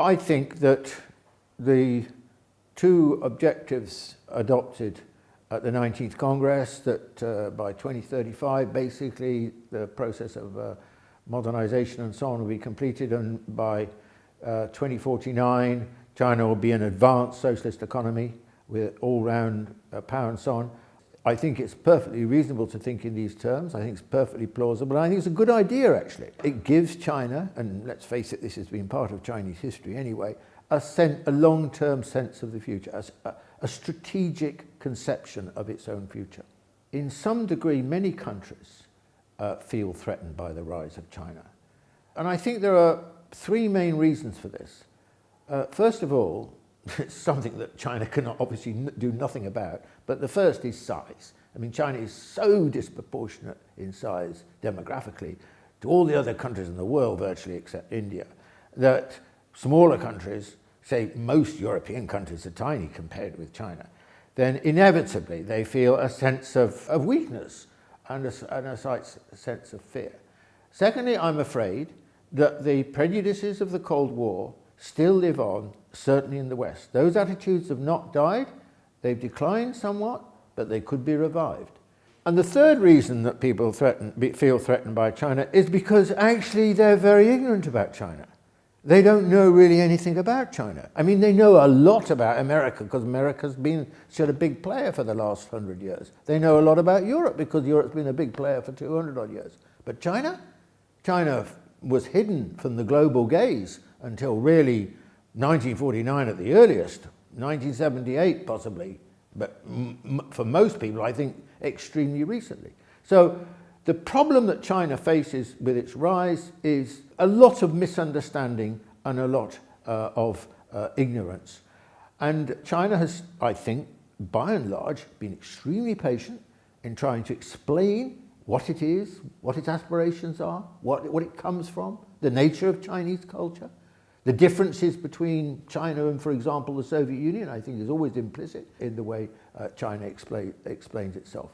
I think that the two objectives adopted at the 19th Congress, that by 2035, basically, the process of modernization and so on will be completed, and by 2049, China will be an advanced socialist economy with all-round power and so on. I think it's perfectly reasonable to think in these terms. I think it's perfectly plausible. I think it's a good idea, actually. It gives China, and let's face it, this has been part of Chinese history anyway, a long-term sense of the future, a strategic conception of its own future. In some degree, many countries feel threatened by the rise of China. And I think there are three main reasons for this. First of all, it's something that China cannot obviously do nothing about, but the first is size. I mean, China is so disproportionate in size demographically to all the other countries in the world, virtually except India, that smaller countries, say most European countries are tiny compared with China, then inevitably they feel a sense of weakness and a sense of fear. Secondly, I'm afraid that the prejudices of the Cold War still live on, certainly in the West. Those attitudes have not died. They've declined somewhat, but they could be revived. And the third reason that people feel threatened by China is because actually they're very ignorant about China. They don't know really anything about China. I mean, they know a lot about America because America's been such a big player for the last 100 years. They know a lot about Europe because Europe's been a big player for 200 odd years. But China? China was hidden from the global gaze until really 1949 at the earliest, 1978 possibly, but for most people, I think, extremely recently. So the problem that China faces with its rise is a lot of misunderstanding and a lot of ignorance. And China has, I think, by and large, been extremely patient in trying to explain what it is, what its aspirations are, what it comes from, the nature of Chinese culture. The differences between China and, for example, the Soviet Union, I think, is always implicit in the way China explains itself.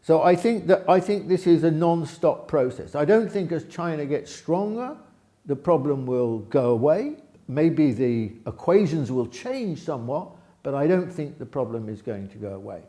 So I think this is a non-stop process. I don't think as China gets stronger, the problem will go away. Maybe the equations will change somewhat, but I don't think the problem is going to go away.